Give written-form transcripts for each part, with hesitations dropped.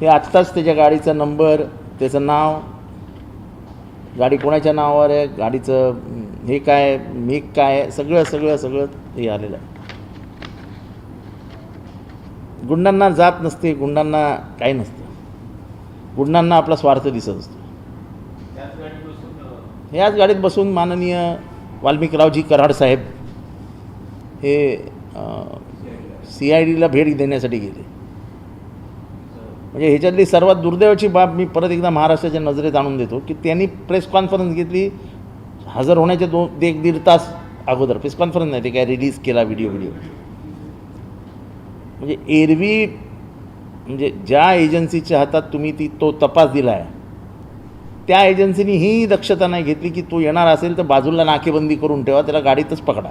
हे आत्ताच त्याच्या गाडीचा नंबर, त्याचं नाव, गाडी कोणाच्या नावावर आहे, गाडीचं हे काय, मेक काय, सगळं सगळं सगळं हे आलेलं आहे. गुंडांना जात नसते, गुंडांना काही नसतं, गुंडांना आपला स्वार्थ दिसत असतो. ह्याच गाडीत बसून माननीय वाल्मिकरावजी कराड साहेब हे CIDला भेट देण्यासाठी गेले. म्हणजे ह्याच्यातली सर्वात दुर्दैवाची बाब मी परत एकदा महाराष्ट्राच्या नजरेत आणून देतो की त्यांनी प्रेस कॉन्फरन्स घेतली हजर होण्याच्या 1-1.5 तास अगोदर. प्रेस कॉन्फरन्स नाही, ते काय रिलीज केला व्हिडिओ. म्हणजे एरवी म्हणजे ज्या एजन्सीच्या हातात तुम्ही तो तपास दिला आहे त्या एजन्सीनी ही दक्षता नाही घेतली की तो येणार असेल तर बाजूला नाकेबंदी करून ठेवा, त्याला गाडीतच पकडा.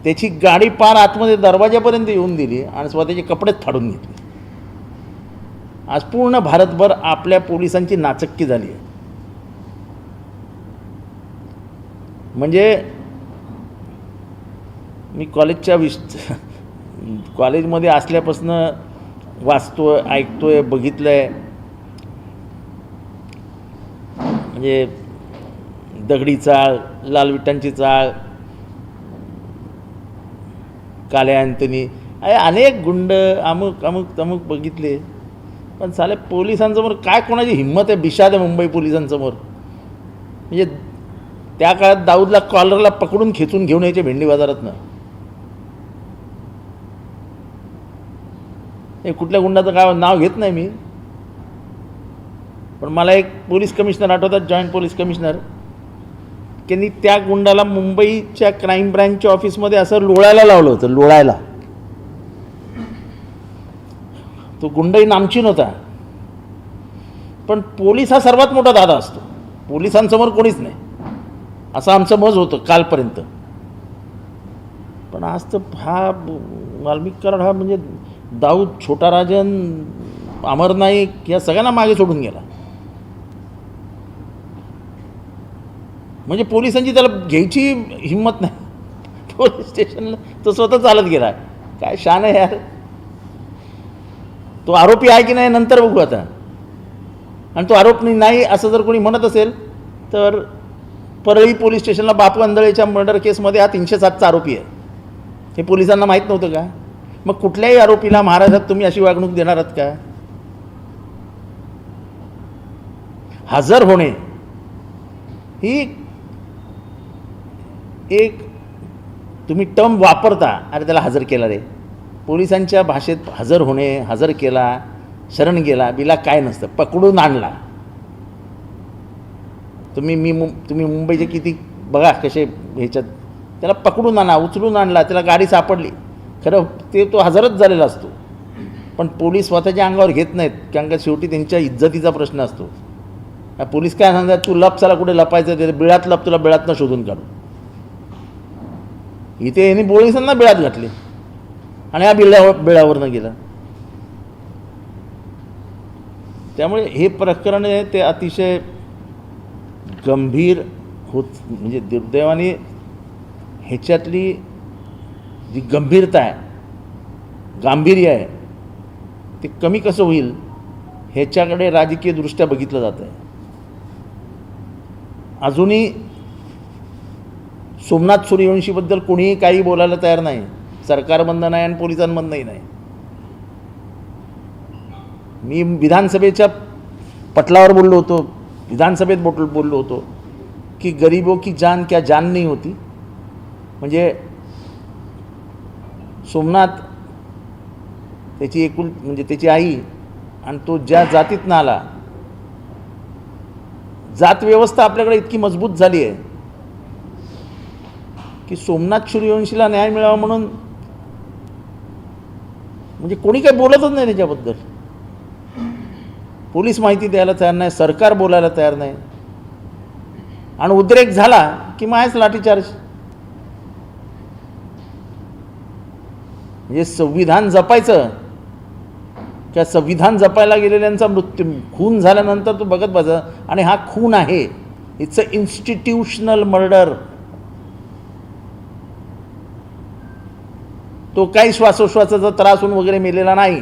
त्याची गाडी पार आतमध्ये दरवाजापर्यंत येऊन दिली आणि स्वतःचे कपडेच फाडून घेतले. आज पूर्ण भारतभर आपल्या पोलिसांची नाचक्की झाली आहे. म्हणजे मी कॉलेजमध्ये असल्यापासून वाचतोय, ऐकतोय, बघितलंय. म्हणजे दगडी चाळ, लाल विटांची चाळ, काल्या अँथनी, अनेक गुंड, अमुक अमुक तमुक बघितले. पण साले पोलिसांसमोर काय कोणाची हिंमत आहे? बिशाद आहे मुंबई पोलिसांसमोर. म्हणजे त्या काळात दाऊदला कॉलरला पकडून खेचून घेऊन यायचे भेंडी बाजारातनं. हे कुठल्या गुंडाचं काय नाव घेत नाही मी, पण मला एक पोलीस कमिशनर आठवतात, जॉईंट पोलीस कमिशनर, त्यांनी त्या गुंडाला मुंबईच्या क्राईम ब्रँचच्या ऑफिसमध्ये असं लोळायला लावलं होतं. लोळायला. तो गुंडही नामचीन होता, पण पोलीस हा सर्वात मोठा दादा असतो, पोलिसांसमोर कोणीच नाही असं आमचं मत होतं कालपर्यंत. पण आज तर हा वाल्मिक कराड हा म्हणजे दाऊद, छोटा राजन, अमर नाईक या सगळ्यांना मागे सोडून गेला. म्हणजे पोलिसांची त्याला घ्यायची हिंमत नाही. पोलीस स्टेशनला तो स्वतः चालत गेला. काय शान आहे यार. तो आरोपी आहे की नाही नंतर बघू आता. आणि तो आरोपी नाही असं जर कोणी म्हणत असेल तर परळी पोलीस स्टेशनला बापू आंधळेच्या मर्डर केसमध्ये हा 307चा आरोपी आहे. हे पोलिसांना माहीत नव्हतं का? मग कुठल्याही आरोपीला महाराष्ट्रात तुम्ही अशी वागणूक देणार आहात का? हजर होणे ही एक तुम्ही टर्म वापरता, अरे त्याला हजर केला रे. पोलिसांच्या भाषेत हजर होणे, हजर केला, शरण गेला बिला काय नसतं, पकडून आणला. तुम्ही मुंबईचे किती बघा कसे ह्याच्यात, त्याला पकडून आणा, उचलून आणला, त्याला गाडी सापडली, खरं तो हजरच झालेला असतो. पण पोलीस स्वतःच्या अंगावर घेत नाहीत, कारण का शेवटी त्यांच्या इज्जतीचा प्रश्न असतो. पोलीस काय सांगतात, तू लप, चला कुठे लपायचं ते बिळात लप, तुला बिळातनं शोधून काढू. इथे यांनी पोलिसांना बिळात घातले आणि हा बिळावरनं गेला. त्यामुळे हे प्रकरण आहे ते अतिशय गंभीर होत, म्हणजे दुर्दैवाने ह्याच्यातली जी गंभीरता आहे, गांभीर्य आहे, ते कमी कसं होईल ह्याच्याकडे राजकीयदृष्ट्या बघितलं जात आहे. अजूनही सोमनाथ सूर्यवंशीबद्दल कोणीही काही बोलायला तयार नाही. सरकारमधनं नाही आणि पोलिसांमधनंही नाही. मी विधानसभेच्या पटलावर बोललो होतो, विधानसभेत बोललो होतो की गरीबों की जान क्या जान नहीं होती. म्हणजे सोमनाथ, त्याची म्हणजे त्याची आई आणि तो ज्या जातीतनं आला, जात व्यवस्था आपल्याकडे इतकी मजबूत झाली आहे की सोमनाथ सूर्यवंशीला न्याय मिळावा म्हणून म्हणजे कोणी काही बोलतच नाही त्याच्याबद्दल. पोलीस माहिती द्यायला तयार नाही, सरकार बोलायला तयार नाही, आणि उद्रेक झाला की मायच लाठीचार्ज. म्हणजे संविधान जपायचं, त्या संविधान जपायला गेलेल्यांचा मृत्यू, खून झाल्यानंतर तो बघत बसा, आणि हा खून आहे, इट्स अ इन्स्टिट्यूशनल मर्डर. तो तो काही श्वासोश्वासाचा त्रास होऊन वगैरे मेलेला नाही.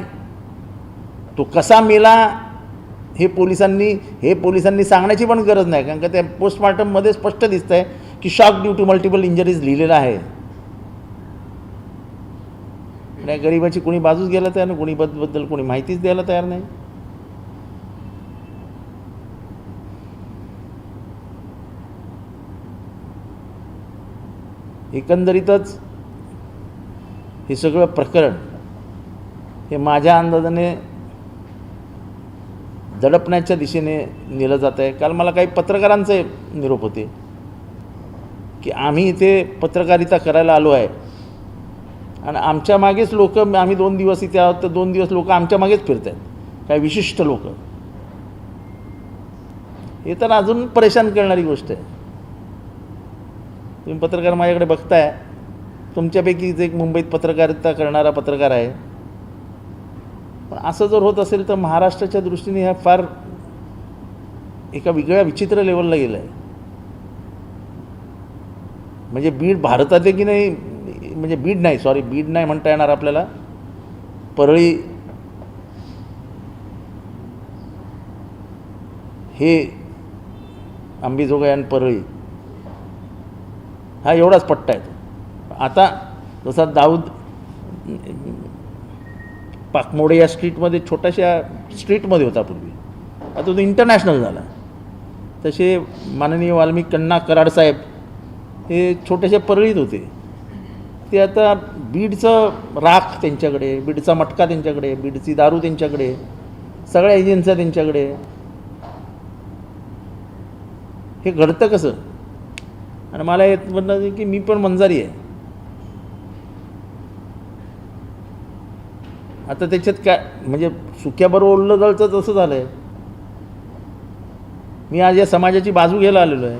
तो कसा मेला हे पोलिसांनी सांगण्याची पण गरज नाही, कारण का त्या पोस्टमॉर्टममध्ये स्पष्ट दिसतं आहे की shock due to multiple injuries लिहिलेलं आहे. त्या गरिबाची कोणी बाजूच घ्यायला तयार नाही, कोणी बद्दल कोणी माहितीच द्यायला तयार नाही. एकंदरीतच हे सगळं प्रकरण हे माझ्या अंदाजाने दडपण्याच्या दिशेने नेलं जात आहे. काल मला काही पत्रकारांचे निरोप होते की आम्ही इथे पत्रकारिता करायला आलो आहे आणि आमच्या मागेच लोक, आम्ही 2 दिवस इथे आहोत तर 2 दिवस लोक आमच्या मागेच फिरत आहेत, काही विशिष्ट लोक. हे तर अजून परेशान करणारी गोष्ट आहे. तुम्ही पत्रकार माझ्याकडे बघताय, तुमच्यापैकीच एक मुंबईत पत्रकारिता करणारा पत्रकार आहे. पण असं जर होत असेल तर महाराष्ट्राच्या दृष्टीने ह्या फार एका वेगळ्या विचित्र लेवलला गेलं आहे. म्हणजे बीड भारतात आहे की नाही, म्हणजे बीड नाही म्हणता येणार आपल्याला. परळी हे अंबाजोगाई आणि परळी हा एवढाच पट्टा आहे. आता जसा दाऊद पाकमोडे या स्ट्रीटमध्ये, छोट्याशा स्ट्रीटमध्ये होता पूर्वी, आता तो इंटरनॅशनल झाला. तसे माननीय वाल्मिक कण्णा कराड साहेब हे छोट्याशा परळीत होते, ते आता बीडचं राख त्यांच्याकडे, बीडचा मटका त्यांच्याकडे, बीडची दारू त्यांच्याकडे, सगळ्या एजन्स्या त्यांच्याकडे. हे घडतं कसं? आणि मला हे म्हणणं की मी पण मंजारी आहे. आता त्याच्यात काय म्हणजे सुक्याबरोबर ओढलं जळचं तसं झालं आहे. मी आज या समाजाची बाजू घ्यायला आलेलो आहे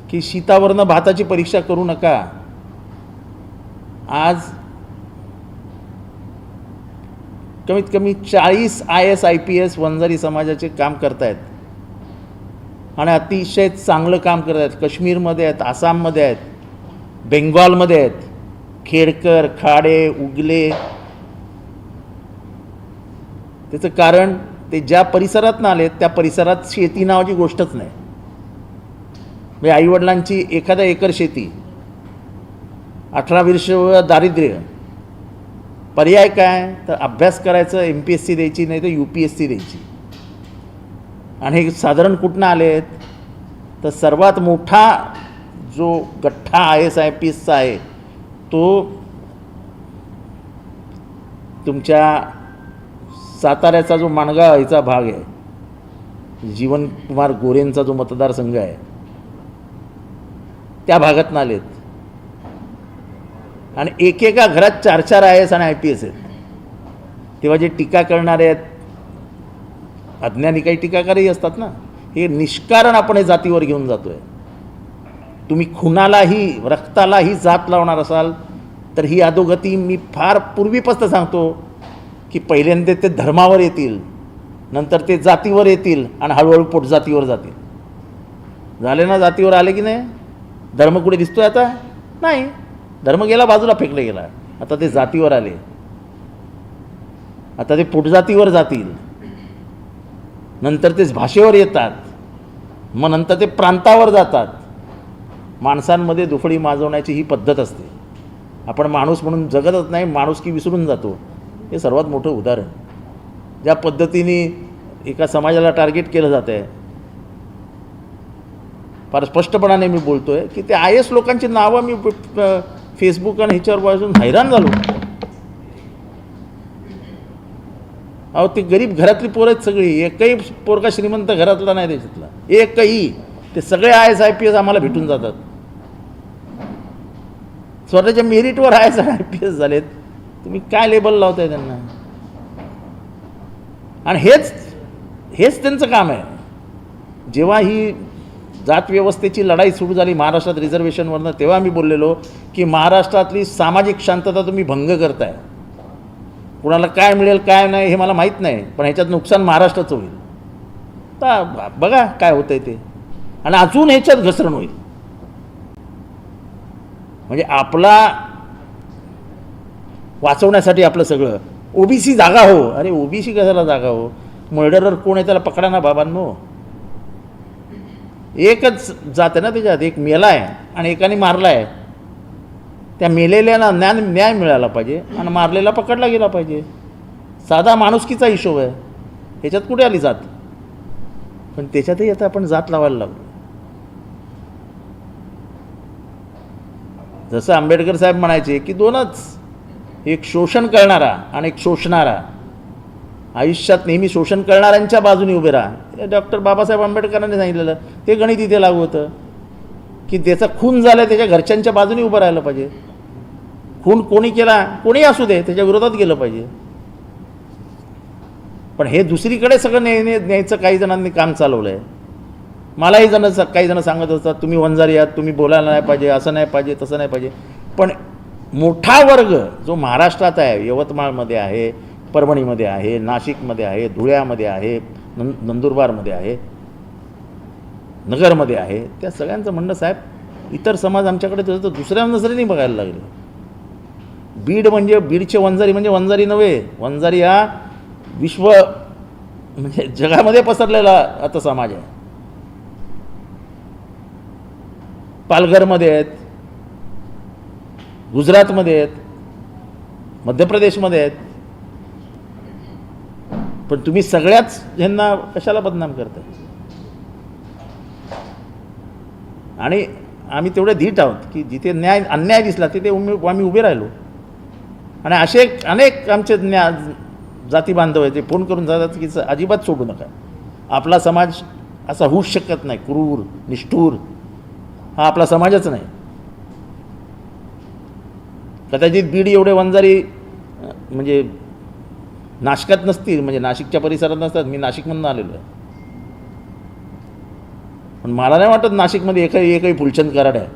की शीतावरनं भाताची परीक्षा करू नका. आज कमीत कमी 40 IAS IPS वंजारी समाजाचे काम करत आहेत आणि अतिशय चांगलं काम करत आहेत. काश्मीरमध्ये आहेत, आसाममध्ये आहेत, बेंगॉलमध्ये आहेत. खेडकर, खाडे, उगले. त्याचं कारण ते ज्या परिसरात आलेत त्या परिसरात शेती नावाची गोष्टच नाही. म्हणजे आईवडिलांची एखादा एकर शेती, 18 वर्ष दारिद्र्य, पर्याय काय तर अभ्यास करायचं, MPSC द्यायची नाही तर UPSC द्यायची. आणि हे साधारण कुठनं आलेत तर सर्वात मोठा जो गठ्ठा IAS IPSचा आहे तो तुमच्या साताऱ्याचा जो माणगाव ह्याचा भाग आहे, जीवनकुमार गोरेंचा जो मतदारसंघ आहे त्या भागातून आलेत. आणि एकेका घरात 4-4 IAS आणि IPS आहेत. तेव्हा जे टीका करणारे आहेत, अज्ञानी काही टीकाकारही असतात ना, हे निष्कारण आपण हे जातीवर घेऊन जातो आहे. तुम्ही खुनालाही, रक्तालाही जात लावणार असाल तर ही अधोगती मी फार पूर्वीपासून सांगतो की पहिल्यांदा ते धर्मावर येतील, नंतर ते जातीवर येतील आणि हळूहळू पोटजातीवर जातील. झाले ना, जातीवर आले की नाही? धर्म कुठे दिसतोय आता? नाही, धर्म गेला बाजूला, फेकला गेला. आता ते जातीवर आले, आता ते पोटजातीवर जातील, नंतर तेच भाषेवर येतात, मग नंतर ते प्रांतावर जातात. माणसांमध्ये दुफळी माजवण्याची ही पद्धत असते. आपण माणूस म्हणून जगतच नाही, माणुसकी विसरून जातो. हे सर्वात मोठं उदाहरण. ज्या पद्धतीने एका समाजाला टार्गेट केलं जात आहे, फार स्पष्टपणाने मी बोलतो आहे की ते IAS लोकांची नावं मी फेसबुक आणि ह्याच्यावर वाचून हैराण झालो. अहो, ती गरीब घरातली पोरं आहेत सगळी, एकही पोरका श्रीमंत घरातला नाही त्याच्यातला, एकही. ते सगळे IAS IPS आम्हाला भेटून जातात. स्वतःच्या मेरिटवर IAS IPS झालेत. तुम्ही काय लेबल लावताय त्यांना? आणि हेच त्यांचं काम आहे. जेव्हा ही जात व्यवस्थेची लढाई सुरू झाली महाराष्ट्रात रिझर्वेशनवरनं, तेव्हा मी बोललेलो की महाराष्ट्रातली सामाजिक शांतता तुम्ही भंग करताय. कुणाला काय मिळेल काय नाही हे मला माहीत नाही, पण ह्याच्यात नुकसान महाराष्ट्राचं होईल. तर बघा काय होतंय ते, आणि अजून ह्याच्यात घसरण होईल. म्हणजे आपला वाचवण्यासाठी आपलं सगळं. ओबीसी जागा हो, अरे ओबीसी कशाला जागा हो? मर्डरर कोण आहे त्याला पकडा ना बाबांनो. एकच जात आहे ना त्याच्यात, एक मेला आहे आणि एकाने मारला आहे. त्या मेलेल्याला न्याय मिळाला पाहिजे आणि मारलेला पकडला गेला पाहिजे. साधा माणुसकीचा हिशोब आहे, ह्याच्यात कुठे आली जात? पण त्याच्यातही आता आपण जात लावायला लागलो. जसं आंबेडकर साहेब म्हणायचे की दोनच, एक शोषण करणारा आणि एक शोषणारा. आयुष्यात नेहमी शोषण करणाऱ्यांच्या बाजूने उभे राहा. डॉक्टर बाबासाहेब आंबेडकरांनी सांगितलेलं ते गणित इथे लागू होतं की त्याचा खून झाला त्याच्या घरच्यांच्या बाजूने उभं राहिलं पाहिजे. खून कोणी केला, कोणी असू दे, त्याच्या विरोधात गेलं पाहिजे. पण हे दुसरीकडे सगळं न्यायचं काही जणांनी काम चालवलं आहे. मलाही काही जण सांगत असतात तुम्ही वंजारी आहात, तुम्ही बोलायला नाही पाहिजे, असं नाही पाहिजे, तसं नाही पाहिजे. पण मोठा वर्ग जो महाराष्ट्रात आहे, यवतमाळमध्ये आहे, परभणीमध्ये आहे, नाशिकमध्ये आहे, धुळ्यामध्ये आहे, नंदुरबारमध्ये आहे, नगरमध्ये आहे, त्या सगळ्यांचं म्हणणं साहेब इतर समाज आमच्याकडे तर दुसऱ्या नजरेने बघायला लागले. बीड म्हणजे बीडचे वंजारी म्हणजे वंजारी नव्हे, वंजारी हा विश्व म्हणजे जगामध्ये पसरलेला आता समाज आहे. पालघरमध्ये आहेत, गुजरातमध्ये आहेत, मध्य प्रदेशमध्ये आहेत. पण तुम्ही सगळ्याच ह्यांना कशाला बदनाम करताय? आणि आम्ही तेवढे धीट आहोत की जिथे अन्याय दिसला तिथे आम्ही उभे राहिलो. आणि असे अनेक आमचे जाती बांधव आहेत ते फोन करून जातात की अजिबात सोडू नका, आपला समाज असा होऊच शकत नाही, क्रूर निष्ठूर हा आपला समाजच नाही. कदाचित बीड एवढे वंजारी म्हणजे नाशिकात नसतील, म्हणजे नाशिकच्या परिसरात नसतात. मी नाशिकमधून आलेलो आहे, पण मला नाही वाटत नाशिकमध्ये एकही फुलचंद कराड आहे.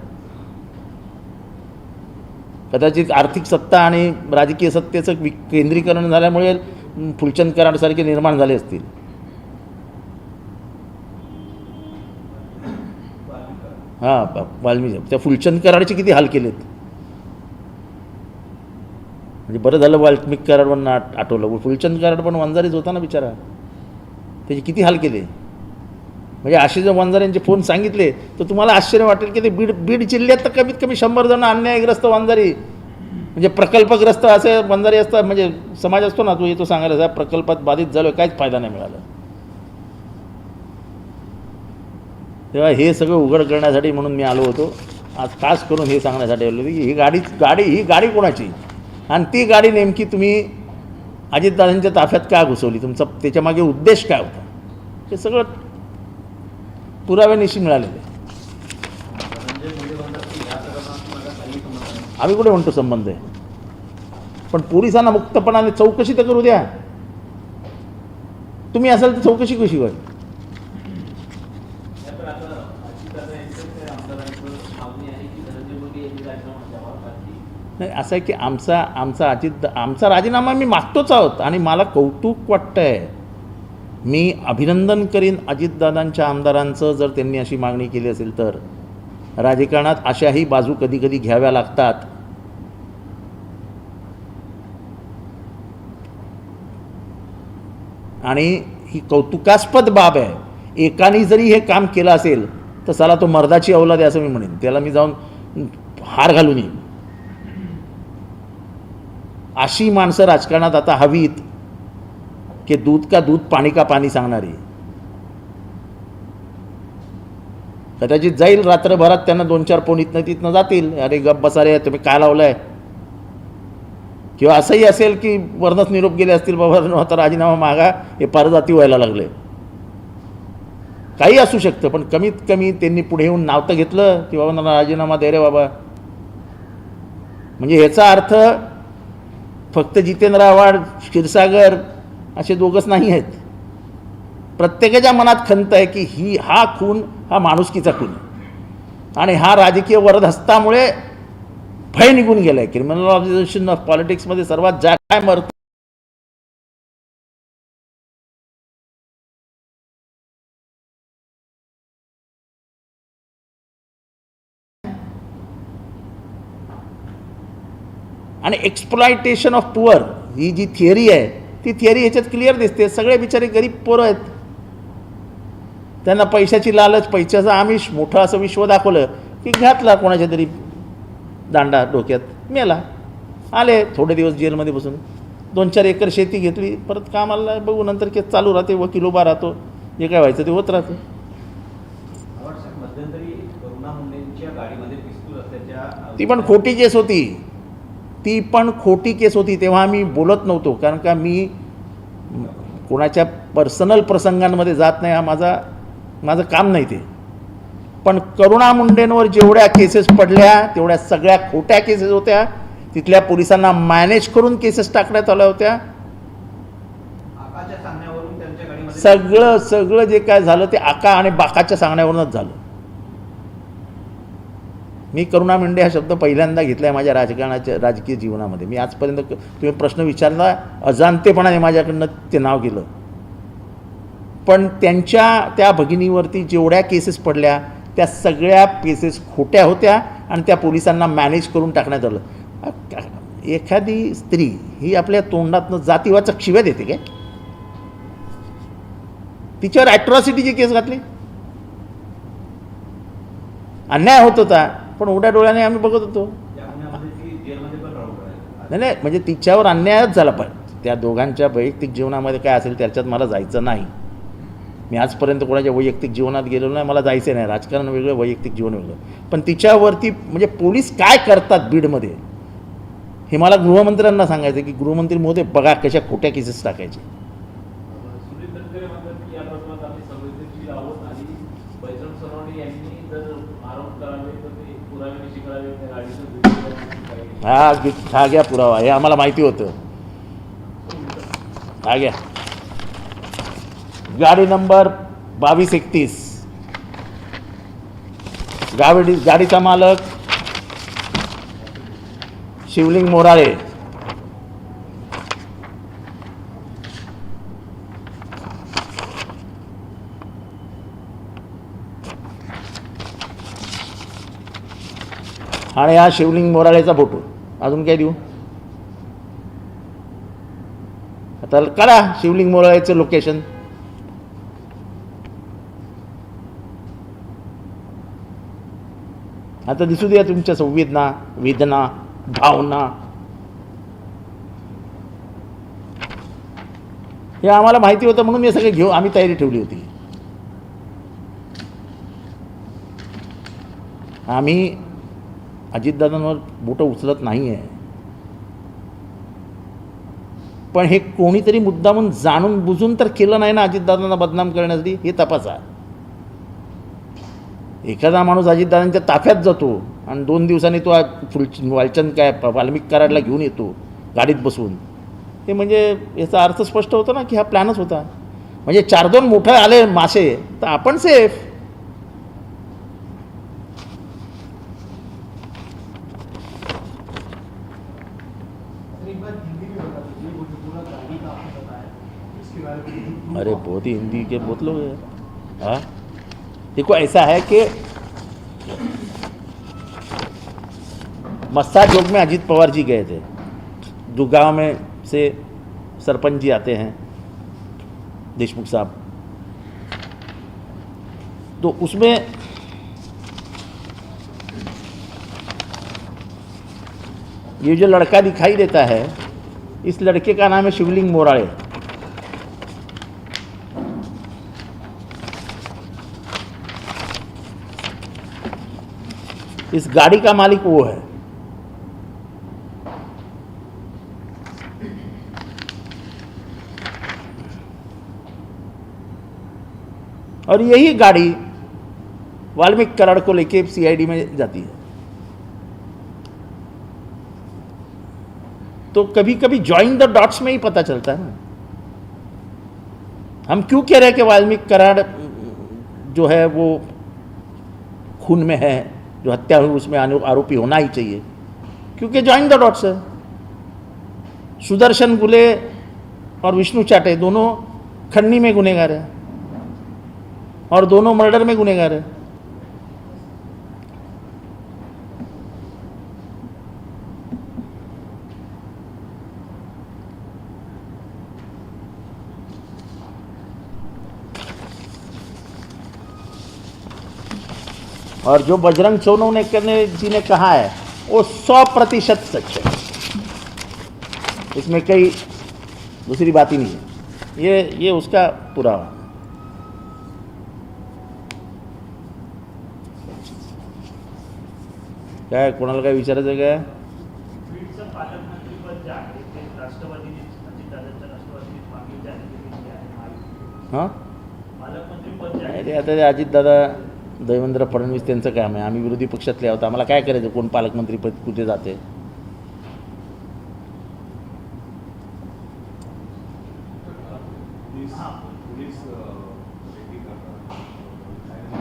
कदाचित आर्थिक सत्ता आणि राजकीय सत्तेचं केंद्रीकरण झाल्यामुळे फुलचंद कराडसारखे निर्माण झाले असतील. हां, वाल्मिकी त्या फुलचंद कराडचे किती हाल केलेत. म्हणजे बरं झालं वाल्मिकी कराड पण आठवलं. फुलचंद कराड पण वंजारीच होता ना बिचारा, त्याचे किती हाल केले. म्हणजे असे जर वंजाऱ्यांचे फोन सांगितले तर तुम्हाला आश्चर्य वाटेल की ते बीड जिल्ह्यात तर कमीत कमी 100 जण अन्यायग्रस्त वंजारी म्हणजे प्रकल्पग्रस्त असे वंजारी असतात. म्हणजे समाज असतो ना, तो येतो सांगायला साहेब प्रकल्पात बाधित झालो, काहीच फायदा नाही मिळाला. तेव्हा हे सगळं उघड करण्यासाठी म्हणून मी आलो होतो आज, खास करून हे सांगण्यासाठी आलो की ही गाडी कोणाची आणि ती गाडी नेमकी तुम्ही अजितदादांच्या ताफ्यात का घुसवली, तुमचा त्याच्यामागे उद्देश काय होता, हे सगळं पुराव्यानिशी मिळालेलं आहे. आम्ही कुठे म्हणतो संबंध आहे, पण पोलिसांना मुक्तपणाने चौकशी तर करू द्या. तुम्ही असाल तर चौकशी कशी होईल? नाही, असं आहे की आमचा राजीनामा मी मागतोच आहोत आणि मला कौतुक वाटतं आहे. मी अभिनंदन करीन अजितदादांच्या आमदारांचं जर त्यांनी अशी मागणी केली असेल तर. राजकारणात अशाही बाजू कधी कधी घ्याव्या लागतात. आणि ही कौतुकास्पद बाब आहे. एकाने जरी हे काम केलं असेल तर चला तो मर्दाची औलाद आहे असं मी म्हणेन. त्याला मी जाऊन हार घालून येईन. अशी माणसं राजकारणात आता हवीत की दूध का दूध पाणी का पाणी सांगणारी. कदाचित जाईल रात्रभरात त्यांना 2-4 फोन इथनं तिथनं जातील, अरे गप बसा रे तुम्ही काय लावलंय. किंवा असंही असेल की वरनच निरोप गेले असतील, बाबा आता राजीनामा मागा, हे फार जाती व्हायला लागले. काही असू शकतं, पण कमीत कमी त्यांनी पुढे येऊन नाव तर घेतलं की बाबा मला राजीनामा दे रे बाबा. म्हणजे ह्याचा अर्थ फक्त जितेंद्र आव्हाड क्षीरसागर असे दोघंच नाही आहेत. प्रत्येकाच्या मनात खंत आहे की हा खून हा माणुसकीचा खून आहे आणि हा राजकीय वरदहस्तामुळे भय निघून गेला आहे. क्रिमिनल ऑर्गनायझेशन ऑफ पॉलिटिक्समध्ये सर्वात ज्या काय मरत आणि एक्सप्लॉयटेशन ऑफ पुअर ही जी थिअरी आहे ती थिअरी ह्याच्यात क्लिअर दिसते. सगळे बिचारे गरीब पोरं आहेत, त्यांना पैशाची लालच, पैशाचं आमिष, मोठं असं विश्व दाखवलं की घातला कोणाच्या तरी दांडा डोक्यात, मेला. आले थोडे दिवस जेलमध्ये बसून, 2-4 एकर शेती घेतली, परत कामाला बघू, नंतर केस चालू राहते, वकील उभा राहतो, जे काय व्हायचं ते होत राहतं. ती पण खोटी केस होती, ती पण खोटी केस होती. तेव्हा आम्ही बोलत नव्हतो, कारण का मी कोणाच्या पर्सनल प्रसंगांमध्ये जात नाही, हा माझं काम नाही ते. पण करुणा मुंडेंवर जेवढ्या केसेस पडल्या तेवढ्या सगळ्या खोट्या केसेस होत्या. तिथल्या पोलिसांना मॅनेज करून केसेस टाकण्यात आल्या होत्या. सगळं जे काय झालं ते आका आणि बाकाच्या सांगण्यावरूनच झालं. मी करुणा मुंडे हा शब्द पहिल्यांदा घेतला आहे माझ्या राजकीय जीवनामध्ये. मी आजपर्यंत, तुम्ही प्रश्न विचारला, अजाणतेपणाने माझ्याकडनं ते नाव गेलं. पण त्या भगिनीवरती जेवढ्या केसेस पडल्या त्या सगळ्या केसेस खोट्या होत्या आणि त्या पोलिसांना मॅनेज करून टाकण्यात आलं. एखादी स्त्री ही आपल्या तोंडातनं जातीवाचक शिव्या देते काय? तिच्यावर ॲट्रॉसिटीची केस घातली. अन्याय होत होता, पण उघड्या डोळ्याने आम्ही बघत होतो. नाही, म्हणजे तिच्यावर अन्यायच झाला पाहिजे. त्या दोघांच्या वैयक्तिक जीवनामध्ये काय असेल त्याच्यात मला जायचं नाही. मी आजपर्यंत कोणाच्या वैयक्तिक जीवनात गेलेलो नाही, मला जायचं नाही. राजकारण वेगळं, वैयक्तिक जीवन वेगळं. पण तिच्यावरती म्हणजे पोलीस काय करतात बीडमध्ये हे मला गृहमंत्र्यांना सांगायचं की गृहमंत्री महोदय बघा कशा खोट्या केसेस टाकायचे. हा घ्या पुरावा, हे आम्हाला माहिती होतं. हा घ्या, गाडी नंबर 2231, गाडीचा मालक शिवलिंग मोराळे. आणि हा शिवलिंग मोराळेचा फोटो. अजून काय देऊ? आता करा शिवलिंग मोराळेचं लोकेशन. आता दिसू द्या तुमच्या संवेदना, वेदना, भावना. हे आम्हाला माहिती होतं म्हणून मी सगळे घेऊ, आम्ही तयारी ठेवली होती. आम्ही अजितदादांवर बोटं उचलत नाही आहे, पण हे कोणीतरी मुद्दामून जाणून बुजून तर केलं नाही ना अजितदादांना बदनाम करण्यासाठी, हे तपासा. एखादा माणूस अजितदादांच्या ताफ्यात जातो आणि 2 दिवसांनी तो वालचंद वाल्मिक कराडला घेऊन येतो गाडीत बसून, हे म्हणजे याचा अर्थ स्पष्ट होतो ना की हा प्लॅनच होता. म्हणजे 4-2 मोठे आले मासे तर आपण सेफ. अरे बहुत ही हिंदी के बहुत लोग हैं. हाँ, देखो ऐसा है कि मस्सा चौक में अजीत पवार जी गए थे, जो गांव में से सरपंच जी आते हैं देशमुख साहब, तो उसमें ये जो लड़का दिखाई देता है, इस लड़के का नाम है शिवलिंग मोराळे. इस गाड़ी का मालिक वो है. और यही गाड़ी वाल्मीकि कराड़ को लेके सीआईडी में जाती है. तो कभी कभी जॉइन द डॉट्स में ही पता चलता है ना. हम क्यों कह रहे हैं कि वाल्मीकि कराड़ जो है वो खून में है, जो हत्या हुई उसमें आरोपी होना ही चाहिए, क्योंकि जॉइन द डॉट्स है. सुदर्शन गुले और विष्णु चाटे दोनों खन्नी में गुनहगार हैं और दोनों मर्डर में गुनहगार हैं. और जो बजरंग सोनवणे जी ने कहा है वो 100% सच है, इसमें कई दूसरी बात ही नहीं है। ये उसका पुरावा। काय कोणाला काय विचारायचं काय? बीडचं पालकमंत्रीपद जे आहे ते राष्ट्रवादीने अजितदादांच्या राष्ट्रवादीने मागणी जाहीर आहे। हां पालकमंत्रीपद जे आहे नाही, ते आता ते अजितदादा देवेंद्र फडणवीस त्यांचं काम आहे, आम्ही विरोधी पक्षातले आहोत, आम्हाला काय करायचं कोण पालकमंत्रीपद कुठे जाते?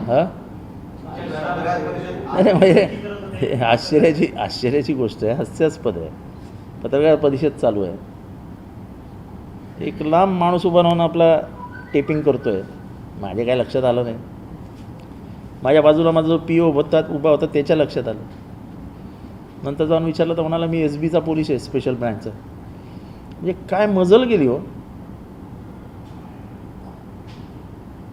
हां नाही म्हणजे आश्चर्याची गोष्ट आहे, हास्यास्पद आहे। पत्रकार परिषद चालू आहे, एक लांब माणूस उभा राहून आपला टेपिंग करतोय, माझ्या काय लक्षात आलं नाही। माझ्या बाजूला माझा जो पी ओ उभा होता त्याच्या लक्षात आलं, नंतर जाऊन विचारलं तर म्हणाला मी SBचा पोलीस आहे, स्पेशल ब्रँचचा। म्हणजे काय मजल गेली हो।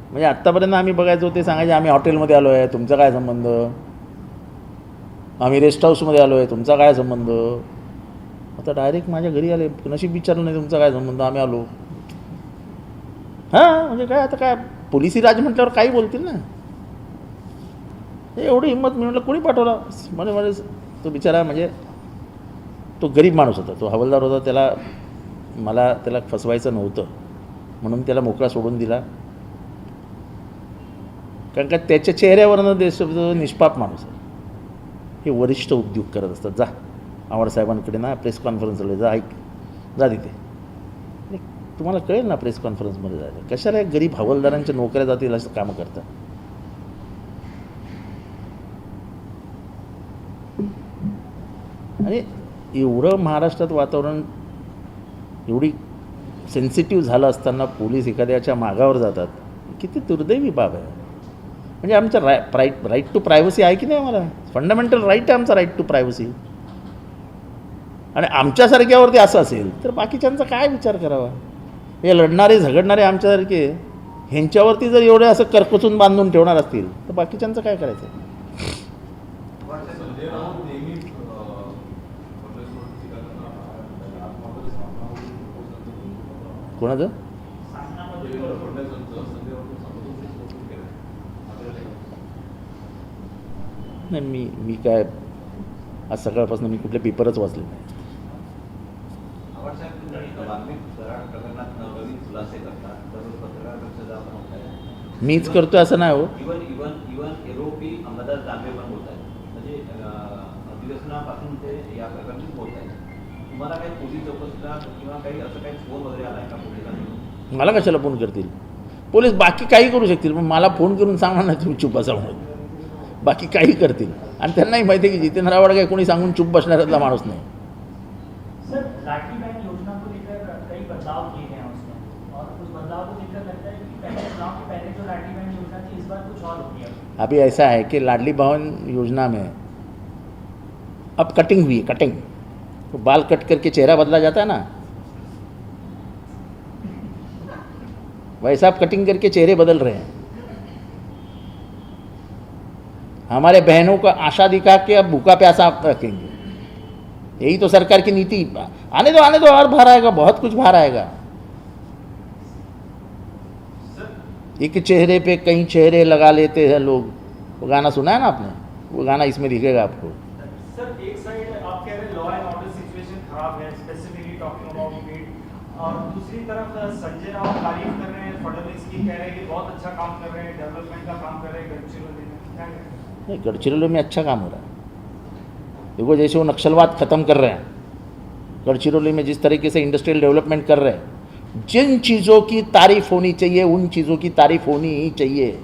म्हणजे आत्तापर्यंत आम्ही बघायचो ते सांगायचे आम्ही हॉटेलमध्ये आलो आहे, तुमचा काय संबंध? आम्ही रेस्ट हाऊसमध्ये आलो आहे, तुमचा काय संबंध? आता डायरेक्ट माझ्या घरी आले, नशीब विचारलं नाही तुमचा काय संबंध, आम्ही आलो। हां म्हणजे काय आता काय पोलिसी राज म्हटल्यावर काही बोलतील ना, एवढी हिंमत मी म्हटलं कोणी पाठवला? म्हणजे तो बिचारा म्हणजे तो गरीब माणूस होता, तो हवालदार होता, मला त्याला फसवायचं नव्हतं म्हणून त्याला मोकळा सोडून दिला, कारण का त्याच्या चेहऱ्यावरनं देश निष्पाप माणूस आहे। हे वरिष्ठ उद्योग करत असतात। जा आव्हाड साहेबांकडे ना प्रेस कॉन्फरन्सला जा, ऐक जा तिथे, तुम्हाला कळेल ना प्रेस कॉन्फरन्समध्ये जायचं कशाला गरीब हवालदारांच्या नोकऱ्या जातील असं कामं करतात। आणि एवढं महाराष्ट्रात वातावरण एवढी सेन्सिटिव्ह झालं असताना पोलीस एखाद्याच्या मागावर जातात, किती दुर्दैवी बाब आहे। म्हणजे आमचा राईट टू प्रायव्हसी आहे की नाही? आम्हाला फंडामेंटल राईट आहे आमचा राईट टू प्रायव्हसी, आणि आमच्यासारख्यावरती असं असेल तर बाकीच्यांचा काय विचार करावा? हे लढणारे झगडणारे आमच्यासारखे ह्यांच्यावरती जर एवढे असं करकचून बांधून ठेवणार असतील तर बाकीच्यांचं काय करायचं? कोणाचं? नाही मी काय आज सकाळपासून मी कुठले पेपरच वाचले नाही। मीच करतोय असं नाही हो। इवन एरोपी अंबादास दानवे पण बोलत आहेत, म्हणजे अधिवेशनापासून ते या प्रकरणी बोलत आहेत। तुम्हाला काही पोलीस चौकशीला किंवा काही असं काही फोन वगैरे आलाय का पोलिसांनी? मला कशाला फोन करतील पोलीस? बाकी काही करू शकतील, पण मला फोन करून सांगणार नाही तुम्ही चुप बसा म्हणून, बाकी काही करतील। आणि त्यांनाही माहिती आहे की जितेंद्र आव्हाड काही कोणी सांगून चुप बसणाऱ्यातला माणूस नाही। सर लाठी बहन योजना को लेकर कई बदलाव किए गए हैं उसमें, और उस बदलाव को लेकर लगता है कि पहले चुनाव के पहले जो लाठी बहन योजना थी इस बार कुछ और हो गया। अभी ऐसा है कि लाडली बहन योजना में अब कटिंग हुई है, कटिंग तो बाल कट करके चेहरा बदला जाता है ना, वैसा आप कटिंग करके चेहरे बदल रहे हैं। हमारे बहनों को आशा दिखा के अब भूखा प्यासा रखेंगे, यही तो सरकार की नीति। आने दो और बाहर आएगा, बहुत कुछ बाहर आएगा। एक चेहरे पे कई चेहरे लगा लेते हैं लोग, वो गाना सुना है ना आपने? वो गाना इसमें दिखेगा आपको। सर एक साइड आप कह रहे हैं लॉ एंड ऑर्डर सिचुएशन खराब है, स्पेसिफिकली टॉकिंग अबाउट बीड, और दूसरी तरफ संजय राउत तारीफ कर रहे हैं फडणवीस की, कह रहे हैं कि बहुत अच्छा काम कर रहे हैं, डेवलपमेंट का काम कर रहे हैं गडचिरोली में, क्या कह रहे हैं? नहीं, गढ़चिरौली में अच्छा काम हो रहा है। देखो जैसे वो नक्सलवाद ख़त्म कर रहे हैं, गढ़चिरौली में जिस तरीके से इंडस्ट्रियल डेवलपमेंट कर रहे हैं, जिन चीज़ों की तारीफ होनी चाहिए उन चीज़ों की तारीफ होनी ही चाहिए।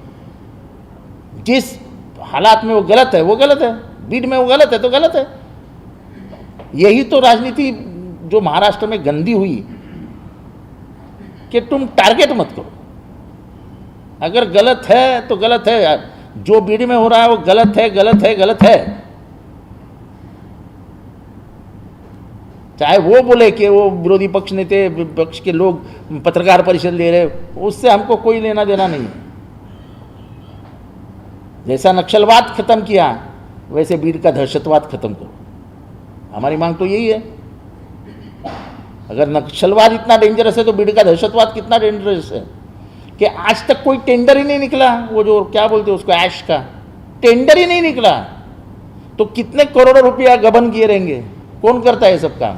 जिस हालात में वो गलत है वो गलत है, बीड में वो गलत है तो गलत है। यही तो राजनीति जो महाराष्ट्र में गंदी हुई कि तुम टारगेट मत करो, अगर गलत है तो गलत है यार, जो बीड में हो रहा है वो गलत है गलत है गलत है। चाहे वो बोले कि वो विरोधी पक्ष नेते पक्ष के लोग पत्रकार परिषद ले रहे, उससे हमको कोई लेना देना नहीं है। जैसा नक्सलवाद खत्म किया वैसे बीड़ का दहशतवाद खत्म करो। हमारी मांग तो यही है। अगर नक्सलवाद इतना डेंजरस है तो बीड़ का दहशतवाद कितना डेंजरस है कि आज तक कोई टेंडर ही नहीं निकला। वो जो क्या बोलते हैं उसको, ऐश का टेंडर ही नहीं निकला, तो कितने करोड़ों रुपया गबन किए रहेंगे? कौन करता है ये सब काम?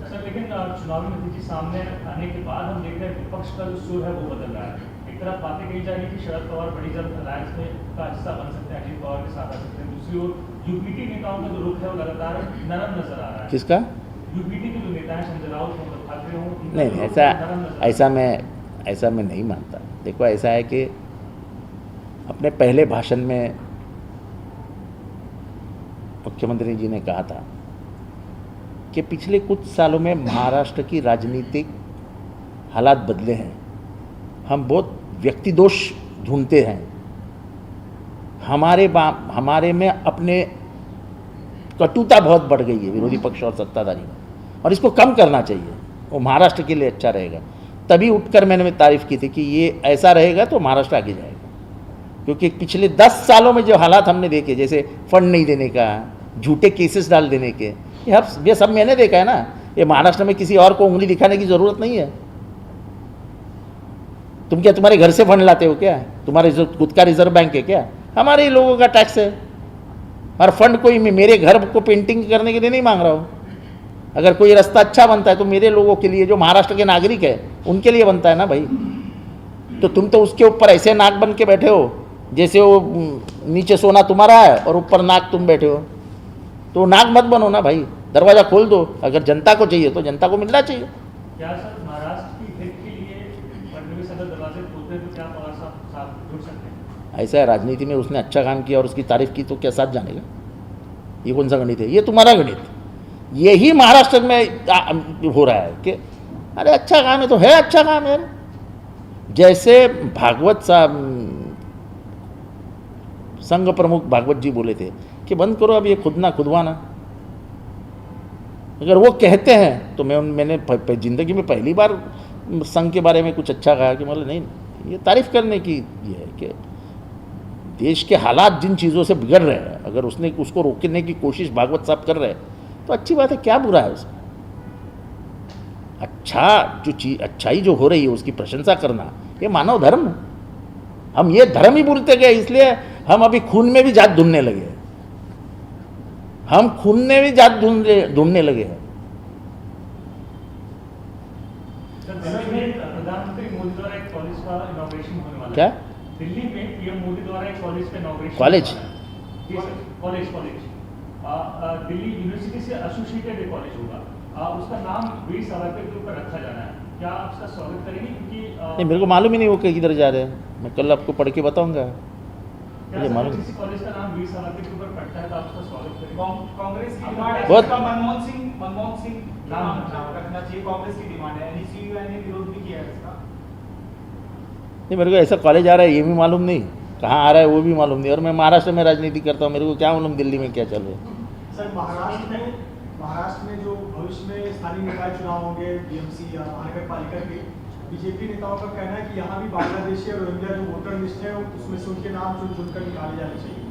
सर लेकिन चुनावी नतीजे सामने आने के बाद हम देख रहे हैं विपक्ष का जो सुर है वो बदल रहा है। एक तरफ बातें कही जा रही है कि शरद पवार बड़ी जल्द अलायंस में का हिस्सा बन सकते हैं, अजीत पवार के साथ आ सकते हैं। दूसरी ओर यूपीटी नेताओं का जो रुख है वो लगातार नरम नजर आ रहा है। किसका? यूपीटी के जो नेता हैं, संजय राउत मोहम्मद ठाकरे हों, उनका नहीं जो रुख ऐसा है, नरम नजर आ रहा है। ऐसा मैं नहीं मानता। देखो ऐसा है कि अपने पहले भाषण में मुख्यमंत्री जी ने कहा था कि पिछले कुछ सालों में महाराष्ट्र की राजनीतिक हालात बदले हैं। हम बहुत व्यक्ति दोष ढूंढते हैं। हमारे में अपने कटुता बहुत बढ़ गई है विरोधी पक्ष और सत्ताधारी में, और इसको कम करना चाहिए। वो महाराष्ट्र के लिए अच्छा रहेगा। तभी उठकर मैंने तारीफ की थी कि ये ऐसा रहेगा तो महाराष्ट्र आगे जाएगा। क्योंकि पिछले 10 सालों में जो हालात हमने देखे, जैसे फंड नहीं देने का, झूठे केसेस डाल देने के, ये सब मैंने देखा है ना। ये महाराष्ट्र में किसी और को उंगली दिखाने की ज़रूरत नहीं है। तुम क्या तुम्हारे घर से फंड लाते हो क्या? तुम्हारे खुद का रिजर्व बैंक है क्या? हमारे ही लोगों का टैक्स है। और फंड कोई मेरे घर को पेंटिंग करने के लिए नहीं मांग रहा हूँ। अगर कोई रास्ता अच्छा बनता है तो मेरे लोगों के लिए, जो महाराष्ट्र के नागरिक है, उनके लिए बनता है ना भाई। तो तुम तो उसके ऊपर ऐसे नाक बन के बैठे हो जैसे वो नीचे सोना तुम्हारा है और ऊपर नाक तुम बैठे हो। तो नाक मत बनो ना भाई, दरवाज़ा खोल दो। अगर जनता को चाहिए तो जनता को मिलना चाहिए। क्या सर महाराष्ट्र की हित के लिए फडणवीस अगर दरवाजे खोलते हैं तो क्या पवार साथ जुड़ सकते हैं? ऐसा है, राजनीति में उसने अच्छा काम किया और उसकी तारीफ की तो क्या साथ जानेगा? ये कौन सा गणित है? ये तुम्हारा गणित। यही महाराष्ट्र में हो रहा है कि अरे अच्छा काम है तो है, अच्छा काम है। जैसे भागवत साहब, संघ प्रमुख भागवत जी बोले थे कि बंद करो अब ये खुदवाना। अगर वो कहते हैं तो मैंने जिंदगी में पहली बार संघ के बारे में कुछ अच्छा कहा कि मतलब नहीं, ये तारीफ करने की ये है कि देश के हालात जिन चीज़ों से बिगड़ रहे हैं, अगर उसको रोकने की कोशिश भागवत साहब कर रहे हैं तो अच्छी बात है। क्या बुरा है उसमें? अच्छाई जो हो रही है उसकी प्रशंसा करना, ये मानव धर्म है। हम ये धर्म ही भूलते गए, इसलिए हम अभी खून में भी जात ढूंढने लगे हैं। हम खून में भी जात ढूंढने लगे हैं। दिल्ली में प्रधानमंत्री मोदी द्वारा एक कॉलेज का इनॉग्रेशन होने वाला है। क्या? दिल्ली में पीएम मोदी द्वारा एक कॉलेज का inauguration college? College Delhi university से एसोसिएटेड एक कॉलेज होगा। उसका नाम वीर सावरकर के ऊपर रखा जाना है। क्या आप उसका स्वागत करेंगे? क्योंकि नहीं, मेरे को मालूम ही नहीं वो किधर जा रहे हैं। मैं कल आपको पढ़ के बताऊंगा। मुझे मालूम किसी कॉलेज का नाम वीर सावरकर के ऊपर पड़ता है तो आप उसका स्वागत करेंगे? कांग्रेस की डिमांड है बहुत- इसका मनमोहन सिंह नाम रखना चाहिए। कांग्रेस की डिमांड है, एनसीयूआई ने विरोध भी किया है इसका। नहीं, मेरे को ऐसा कॉलेज आ रहा है ये भी मालूम नहीं, कहाँ आ रहा है वो भी मालूम नहीं। और मैं महाराष्ट्र में राजनीति करता हूँ, मेरे को क्या मालूम दिल्ली में क्या चल रहा है। सर महाराष्ट्र में जो भविष्य में स्थानीय निकाय चुनाव होंगे, बीएमसी या महानगर पालिका के, बीजेपी नेताओं का कहना है कि यहाँ भी बांग्लादेशी और रोहिंग्या जो वोटर लिस्ट है उसमें से उनके नाम चुनकर निकाले जाने चाहिए।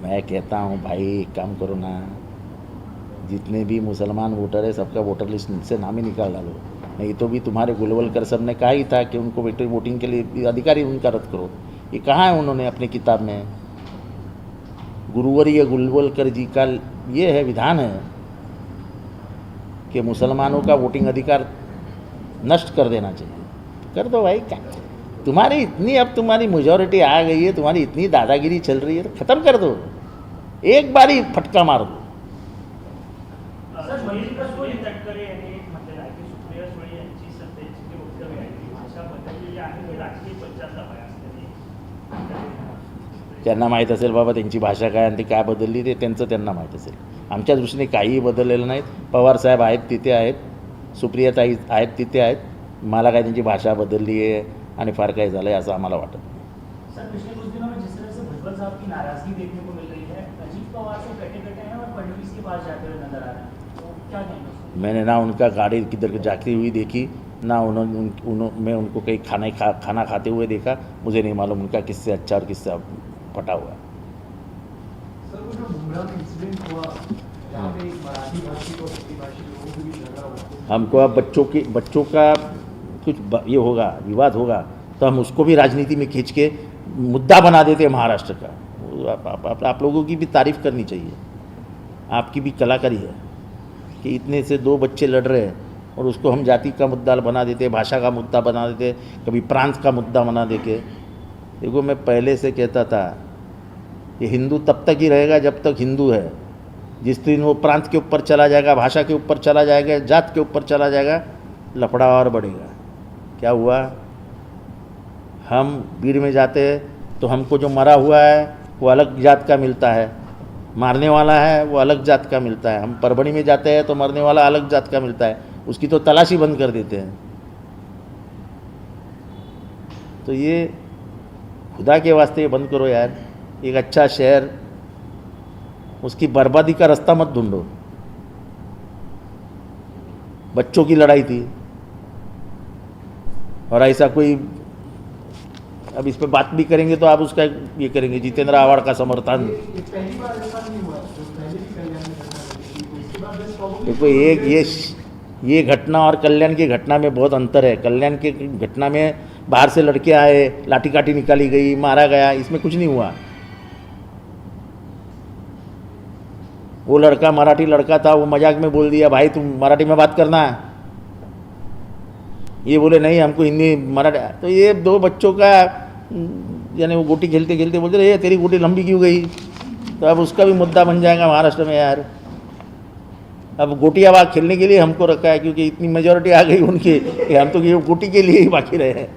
मैं कहता हूँ भाई एक काम करो ना, जितने भी मुसलमान वोटर है सबका वोटर लिस्ट से नाम ही निकाल डालो। नहीं तो भी तुम्हारे गुलवलकर सब ने कहा ही था कि उनको वोटिंग के लिए अधिकारी उनका रद्द करो। ये कहाँ है उन्होंने अपनी किताब में? गुरुवर्य गुलवलकर जी का ये है विधान है कि मुसलमानों का वोटिंग अधिकार नष्ट कर देना चाहिए। कर दो भाई, क्या तुम्हारी इतनी, अब तुम्हारी मेजॉरिटी आ गई है, तुम्हारी इतनी दादागिरी चल रही है तो ख़त्म कर दो, एक बार ही फटका मार दो। सर मल्लिकार्जुन तटकरे यांनी एक म्हटलेलं आहे की सुप्रिया सुळे यांची सध्याची जी वक्तव्य आहे ती भाषा बदललेली आहे ही राजकीय पश्चाताप आहे असं त्यांना माहीत असेल बाबा त्यांची भाषा काय आणि ती काय बदलली ते त्यांना माहीत असेल। आमच्या दृष्टीने काहीही बदललेलं नाहीत। पवारसाहेब आहेत तिथे आहेत, सुप्रियाताई आहेत तिथे आहेत। मला काय त्यांची भाषा बदलली आहे आणि फार काही झालं आहे असं आम्हाला वाटत नाही। सर पिछले कुछ दिनों में जिस तरह से भुजबल साहब की नाराजगी देखने को मिल रही है, अजीत पवार से कटे हैं और फडणवीस के पास जाते हुए नजर आ रहे हैं, तो क्या कहेंगे? मैंने ना उनका गाड़ी किधर जाती हुई देखी, ना मैं उनको कहीं खाना खाते हुए देखा। मुझे नहीं मालूम उनका किससे अच्छा और किससे पटा हुआ है। सर वो जो मुंब्रा में इंसिडेंट हुआ जहाँ पे एक मराठी भाषी और हिंदी भाषी लोगों के बीच झगड़ा हुआ, हमको अब बच्चों का कुछ ये होगा, विवाद होगा, तो हम उसको भी राजनीति में खींच के मुद्दा बना देते हैं महाराष्ट्र का। आप लोगों की भी तारीफ करनी चाहिए, आपकी भी कलाकारी है कि इतने से 2 बच्चे लड़ रहे हैं और उसको हम जाति का मुद्दा बना देते, भाषा का मुद्दा बना देते, कभी प्रांत का मुद्दा बना देके। देखो मैं पहले से कहता था ये हिंदू तब तक ही रहेगा जब तक हिंदू है। जिस दिन वो प्रांत के ऊपर चला जाएगा, भाषा के ऊपर चला जाएगा, जात के ऊपर चला जाएगा, लफड़ा और बढ़ेगा। क्या हुआ, हम भीड़ में जाते हैं तो हमको जो मरा हुआ है वो अलग जात का मिलता है, मारने वाला है वो अलग जात का मिलता है। हम परभणी में जाते हैं तो मरने वाला अलग जात का मिलता है, उसकी तो तलाशी बंद कर देते हैं। तो ये खुदा के वास्ते ये बंद करो यार। एक अच्छा शहर, उसकी बर्बादी का रास्ता मत ढूंढो। बच्चों की लड़ाई थी और ऐसा कोई, अब इस पे बात भी करेंगे तो आप उसका ये करेंगे जितेंद्र आव्हाड का समर्थन। ये पहली बार ऐसा नहीं हुआ, जो पहले भी कल्याण में घटना घटी थी, तो इसके बाद बस प्रॉब्लम देखो ये घटना और कल्याण की घटना में बहुत अंतर है। कल्याण की घटना में बाहर से लड़के आए, लाठी काठी निकाली गई, मारा गया, इसमें कुछ नहीं हुआ। वो लड़का मराठी लड़का था, वो मजाक में बोल दिया भाई तुम मराठी में बात करना है, ये बोले नहीं हमको हिंदी मराठी। तो ये 2 बच्चों का यानी वो गोटी खेलते खेलते बोलते ये तेरी गोटी लंबी क्यों गई, तो अब उसका भी मुद्दा बन जाएगा महाराष्ट्र में यार। अब गोटियाबाग खेलने के लिए हमको रखा है क्योंकि इतनी मेजॉरिटी आ गई उनकी कि हम तो ये गोटी के लिए ही बाकी रहे हैं।